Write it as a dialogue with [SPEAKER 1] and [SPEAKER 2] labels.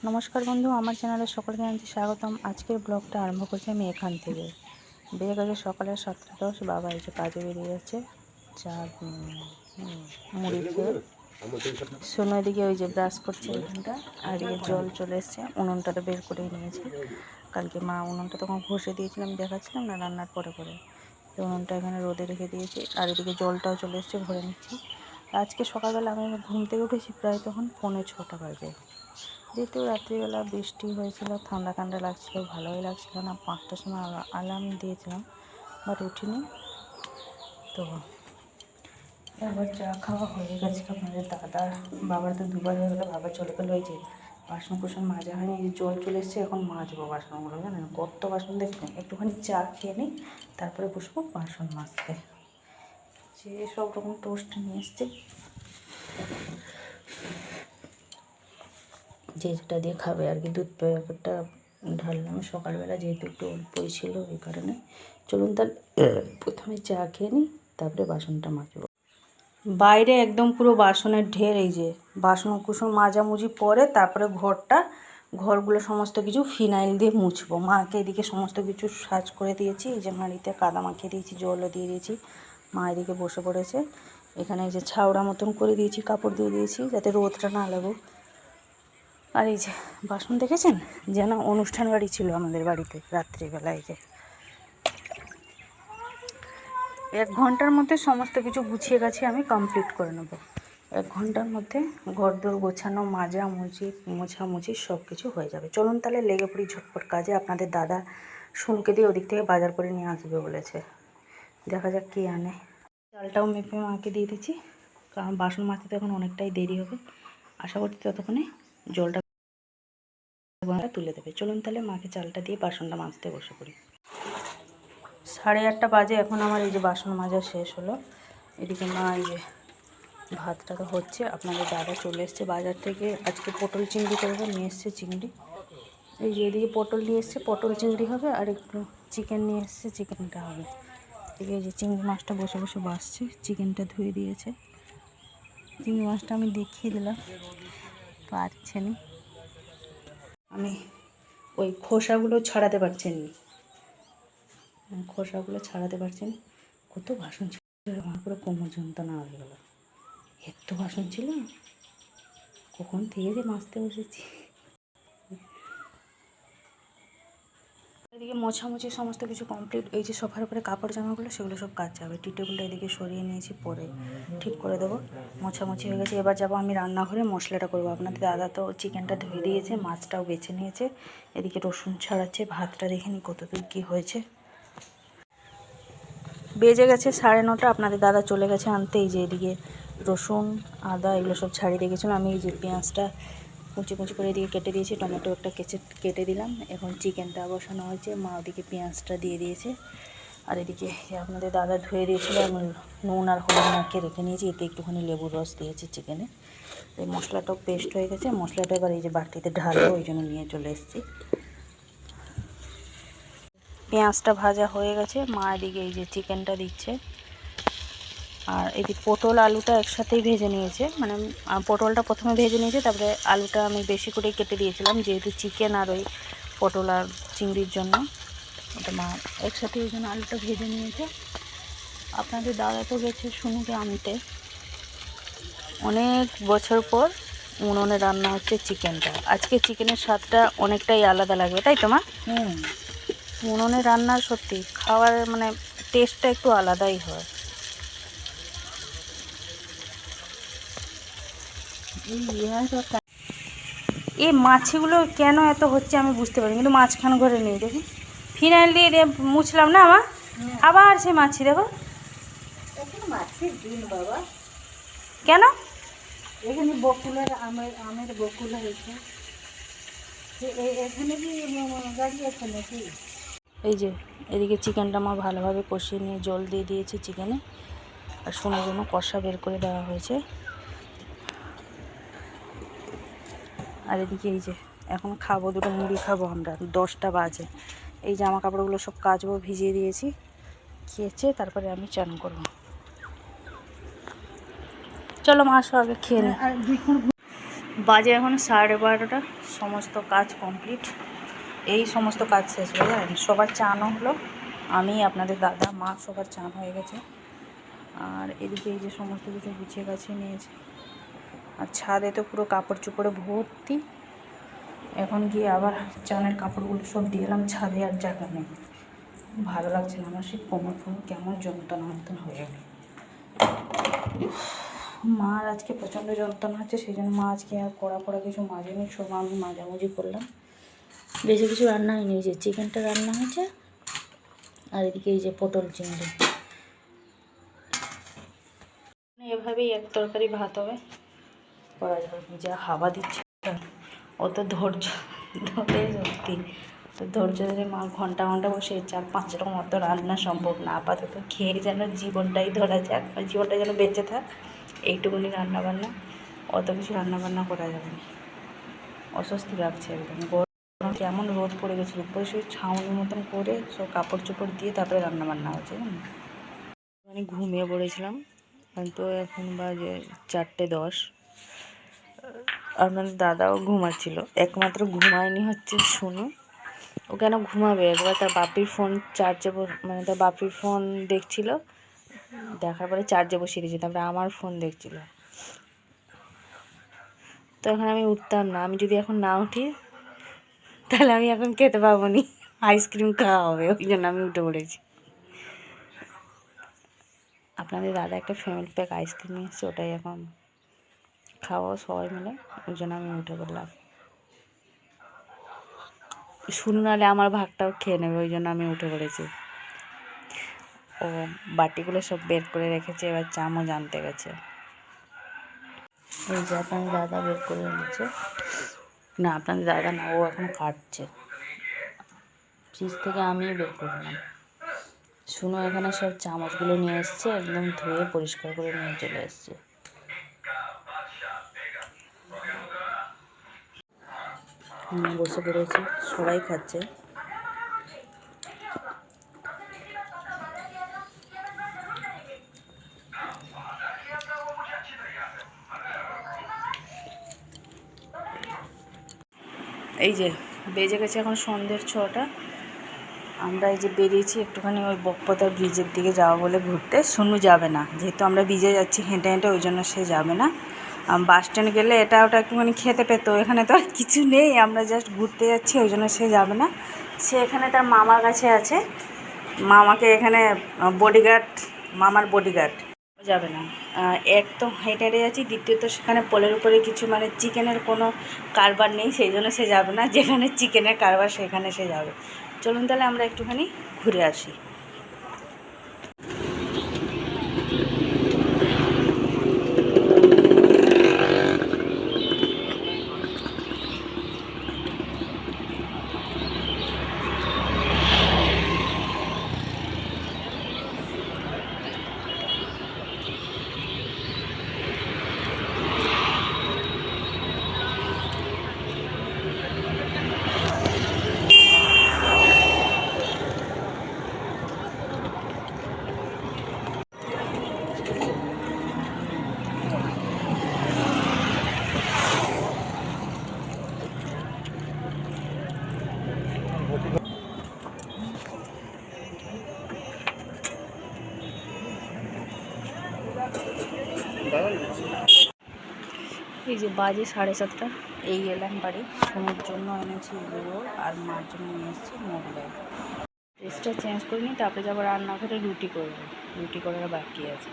[SPEAKER 1] নমস্কার বন্ধু, আমার চ্যানেলে সকলকে জানাচ্ছি স্বাগতম। আজকের ব্লগটা আরম্ভ করছি আমি এখান থেকে। বেজে গেছে সকালে 7:10। বাবা এই যে কাজে বেরিয়ে যাচ্ছে চা মুড়ি খেয়ে। শোনো এদিকে ওই যে ব্রাশ করছে এখানটা, আর এদিকে জল চলে এসছে। উনুনটাটা বের করেই নিয়েছি। কালকে মা উনুনটা তখন ঘষে দিয়েছিলাম, দেখাচ্ছিলাম না রান্নার পরে উনুনটা এখানে রোদে রেখে দিয়েছি। আর এদিকে জলটাও চলে এসছে, ভরে নিচ্ছি। আজকে সকালবেলা আমি ঘুম থেকে উঠেছি প্রায় তখন 5:45 বাজে। যেহেতু রাত্রিবেলা বৃষ্টি হয়েছিল, ঠান্ডা ঠান্ডা লাগছিল, ভালোই লাগছিল না। 5টার সময় অ্যালার্ম দিয়েছিলাম, বাট উঠিনি। তো এবার চা খাওয়া হয়ে গেছে। আপনাদের দাদা বাবার তো দুবার হয়ে গেলো, বাবা চলে গেলো। এই যে বাসন কুসন মাজা হয়নি, এই জল চলে এসছে, এখন মাজবো বাসনগুলো। জানেন কত বাসন দেখবেন। একটুখানি চা খেয়ে নিই, তারপরে বসবো বাসন মাজতে। যে সব রকম টোস্ট নিয়ে এসছে, যে যেটা দিয়ে খাবে আর কি। দুধ প্যাকেটটা ঢাললাম সকালবেলা, যেহেতু একটু অল্পই ছিল, এই কারণে। চলুন তাহলে প্রথমে চা খেয়ে নিই, তারপরে বাসনটা মাজবো। বাইরে একদম পুরো বাসনের ঢের। এই যে বাসন কুসন মাজামুজি পরে তারপরে ঘরগুলো সমস্ত কিছু ফিনাইল দিয়ে মুছবো। মাকে এদিকে সমস্ত কিছু সাজ করে দিয়েছি। এই যে হাঁড়িতে কাদা মাখিয়ে দিয়েছি, জলও দিয়ে দিয়েছি। মা এদিকে বসে পড়েছে। এখানে এই যে ছাউড়া মতন করে দিয়েছি, কাপড় দিয়ে দিয়েছি যাতে রোদটা না লাগুক। আর এই যে বাসন দেখেছেন, যেন অনুষ্ঠান বাড়ি ছিল আমাদের বাড়িতে রাত্রিবেলায়। এই যে 1 ঘন্টার মধ্যে সমস্ত কিছু গুছিয়ে গাছিয়ে আমি কমপ্লিট করে নেব। 1 ঘন্টার মধ্যে ঘরদোর গোছানো, মোছামুছি সব কিছু হয়ে যাবে। চলুন তাহলে লেগে পড়ি ঝটপট কাজে। আপনাদের দাদা শুনকে দিয়ে ওদিক থেকে বাজার করে নিয়ে আসবে বলেছে, দেখা যাক কী আনে। চালটাও মেপে মাকে দিয়ে দিচ্ছি, কারণ বাসন মাজতে তো এখন অনেকটাই দেরি হবে। আশা করছি ততক্ষণে জলটা তুলে দেবে। চলুন তাহলে মাকে চালটা দিয়ে বাসনটা মাজতে বসে পড়ি। 8:30 বাজে এখন আমার। এই যে বাসন মাজা শেষ হলো। এদিকে মা এই যে ভাতটা তো হচ্ছে। আপনাদের দাদা চলে এসছে বাজার থেকে, আজকে পটল চিংড়ি করবে, নিয়ে এসছে চিংড়ি। এই যে এদিকে পটল নিয়ে এসছে, পটল চিংড়ি হবে। আর একটু চিকেন নিয়ে এসছে, চিকেনটা হবে। এদিকে এই যে চিংড়ি মাছটা বসে বসে বাসছে, চিকেনটা ধুয়ে দিয়েছে। চিংড়ি মাছটা আমি দেখিয়ে দিলাম, পারছে না। আমি ওই খোসাগুলো ছাড়াতে পারছেন নি, খোসাগুলো ছাড়াতে পারছেন। কত বাসন ছিল, আমার পুরো কোমর যন্ত্রণা হয়ে গেল। এত বাসন ছিল, কখন থেকে যে মাজতে বসেছি। এদিকে মোছামুছি সমস্ত কিছু কমপ্লিট। এই যে সোফার উপরে কাপড় জামাগুলো, সেগুলো সব কাচা হবে। টি টেবিলটা এদিকে সরিয়ে নিয়েছি, পরে ঠিক করে দেবো। মোছামুছি হয়ে গেছে। এবার যাবো আমি রান্নাঘরে, মশলাটা করবো। আপনাদের দাদা তো চিকেনটা ধুয়ে দিয়েছে, মাছটাও বেছে নিয়েছে। এদিকে রসুন ছাড়াচ্ছে। ভাতটা দেখে নি কতদূর কী হয়েছে। বেজে গেছে 9:30। আপনাদের দাদা চলে গেছে আনতে। এই যে এদিকে রসুন আদা এগুলো সব ছাড়িয়ে রেখেছিলাম আমি। এই যে পেঁয়াজটা কুচি কুচি করে এদিকে কেটে দিয়েছি, টমেটো একটা কেটে দিলাম। এখন চিকেনটা বসানো হয়েছে, মা ওদিকে পেঁয়াজটা দিয়ে দিয়েছে। আর এদিকে আপনাদের দাদা ধুয়ে দিয়েছিল, আমি নুন আর হলুদ মাখিয়ে রেখে নিয়েছি। এতে একটুখানি লেবুর রস দিয়েছি চিকেনে। এই মশলাটাও পেস্ট হয়ে গেছে। মশলাটা এবার এই যে বাটিতে ঢালবো, ওই জন্য নিয়ে চলে এসেছি। পেঁয়াজটা ভাজা হয়ে গেছে, মা এদিকে এই যে চিকেনটা দিচ্ছে। আর এদিকে পটল আলুটা একসাথেই ভেজে নিয়েছে, মানে পটলটা প্রথমে ভেজে নিয়েছে, তারপরে আলুটা আমি বেশি করে কেটে দিয়েছিলাম, যেহেতু চিকেন আর ওই পটল আর চিংড়ির জন্য। ওটা মা একসাথে ওই জন্য আলুটা ভেজে নিয়েছে। আপনাদের দাদা তো গেছে শুনুকে আনতে। অনেক বছর পর উনুনে রান্না হচ্ছে চিকেনটা। আজকে চিকেনের স্বাদটা অনেকটাই আলাদা লাগবে, তাই তো মা? উনুনে রান্না সত্যি খাওয়ার মানে টেস্টটা একটু আলাদাই হয়। এই মাছিগুলো কেন এত হচ্ছে আমি বুঝতে পারি, কিন্তু মাঝখান ঘরে নেই। দেখুন ফিনাইল দিয়ে মুছলাম না আমার, আবার সে মাছি। দেখো মাছির দিন বাবা। কেন? এখানে বকুলের আমের বকুল হয়েছে, এখানে কি গাড়ি আছে নাকি? এই যে এদিকে চিকেনটা মা ভালোভাবে কষিয়ে নিয়ে জল দিয়ে দিয়েছে চিকেনে। আর শোনার জন্য কষা বের করে দেওয়া হয়েছে। আর এদিকে এই যে এখন খাবো, দুটো মুড়ি খাবো আমরা। 10টা বাজে। এই জামা কাপড়গুলো সব কাচবো, ভিজিয়ে দিয়েছি। খেয়েছে তারপরে আমি চান করবো। চলো মা আসো, আগে খেয়ে নি। বাজে এখন 12:30, সমস্ত কাজ কমপ্লিট। এই সমস্ত কাজ শেষ হয়ে যায়, সবার চানও হলো, আমি আপনাদের দাদা মা সবার চান হয়ে গেছে। আর এদিকে এই যে সমস্ত কিছু গুছিয়ে গাছিয়ে নিয়েছে। আর ছাদে তো পুরো কাপড় চোপড়ে ভর্তি। এখন গিয়ে আবার চানের কাপড়গুলো সব দিয়ে এলাম ছাদে, আর জায়গা নেই, ভালো লাগছে না আমার। সেই কোমর কেমন যন্ত্রণা মতন হয়ে গেল। মার আজকে প্রচণ্ড যন্ত্রণা হচ্ছে, সেই জন্য মা আজকে আর কড়া কিছু মাজেনি, সব আমি মাঝামাঝি করলাম। বেশি কিছু রান্না হয়নি, এই যে চিকেনটা রান্না হয়েছে, আর এদিকে এই যে পটল চিংড়ি। এভাবেই এক তরকারি ভাত হবে, করা যাবে। যা হাওয়া দিচ্ছে, অত ধৈর্য ধরে সত্যি, তো ধৈর্য ধরে মা ঘন্টা বসে 4-5 রকম অত রান্না সম্ভব না। আপাতত খেয়ে যেন জীবনটাই ধরা যাক, জীবনটা যেন বেঁচে থাক, এইটুকুনি রান্নাবান্না, অত কিছু রান্নাবান্না করা যাবে না। অস্বস্তি লাগছে একদম। গরম কেমন রোদ পড়ে গেছিলো, উপরে সেই ছাউনির মতন করে সব কাপড় চোপড় দিয়ে তারপরে রান্নাবান্না হচ্ছে। আমি ঘুমিয়ে পড়েছিলাম, তো এখন বাজে 4:10। আপনাদের দাদাও ঘুমাচ্ছিল, একমাত্র ঘুমায়নি হচ্ছে শুনু। ও কেন ঘুমাবে, একবার তার বাপির ফোন চার্জে, মানে তার বাপির ফোন দেখছিল, দেখার পরে চার্জে বসিয়ে দিয়েছে, তারপরে আমার ফোন দেখছিল। তো এখন আমি উঠতাম না, আমি যদি এখন না উঠি তাহলে আমি এখন খেতে পাবো নি, আইসক্রিম খাওয়া হবে, ওই জন্য আমি উঠে পড়েছি। আপনাদের দাদা একটা ফ্যামিলি প্যাক আইসক্রিম নিয়ে এসছে, ওটাই এখন খাওয়া সবাই মিলে, ওই জন্য আমি উঠে পড়লাম। শুনু নাহলে আমার ভাগটাও খেয়ে নেবে, ওই জন্য আমি উঠে পড়েছি। ও বাটিগুলো সব বের করে রেখেছে, এবার চামচ আনতে গেছে। এই যে আপনাদের দাদা বের করে এনেছে, না আপনাদের দাদা না, ও এখন কাটছে, ফ্রিজ থেকে আমি বের করলাম। শুনো এখানে সব চামচগুলো নিয়ে এসছে, একদম ধুয়ে পরিষ্কার করে নিয়ে চলে এসছে। বসে পড়েছি, সবাই খাচ্ছে। এই যে বেজে গেছে এখন সন্ধ্যের 6টা। আমরা এই যে বেরিয়েছি একটুখানি ওই বকপদা ব্রিজের দিকে যাওয়া বলে ঘুরতে। শুনু যাবে না, যেহেতু আমরা ব্রিজে যাচ্ছি হেঁটে হেঁটে, ওই জন্য সে যাবে না। বাস স্ট্যান্ড গেলে এটা ওটা একটুখানি খেতে পেতো, এখানে তো আর কিছু নেই, আমরা জাস্ট ঘুরতে যাচ্ছি, ওই জন্য সে যাবে না। সে এখানে তার মামার কাছে আছে, মামাকে এখানে বডিগার্ড, মামার বডিগার্ড, যাবে না। এক তো হেঁটে হেঁটে যাচ্ছি, দ্বিতীয়ত সেখানে পোলের উপরে কিছু মানে চিকেনের কোনো কারবার নেই, সেই জন্য সে যাবে না। যেখানে চিকেনের কারবার সেখানে সে যাবে। চলুন তাহলে আমরা একটুখানি ঘুরে আসি। এই যে বাজে 7:30, এই এলাম বাড়ি। সোনার জন্য এনেছি এগুলো, আর মার জন্য নিয়ে এসেছি মোগলাই। ড্রেসটা চেঞ্জ করে নিই, তারপরে যাবো রান্নাঘরে, রুটি করবো, রুটি করার বাকি আছে।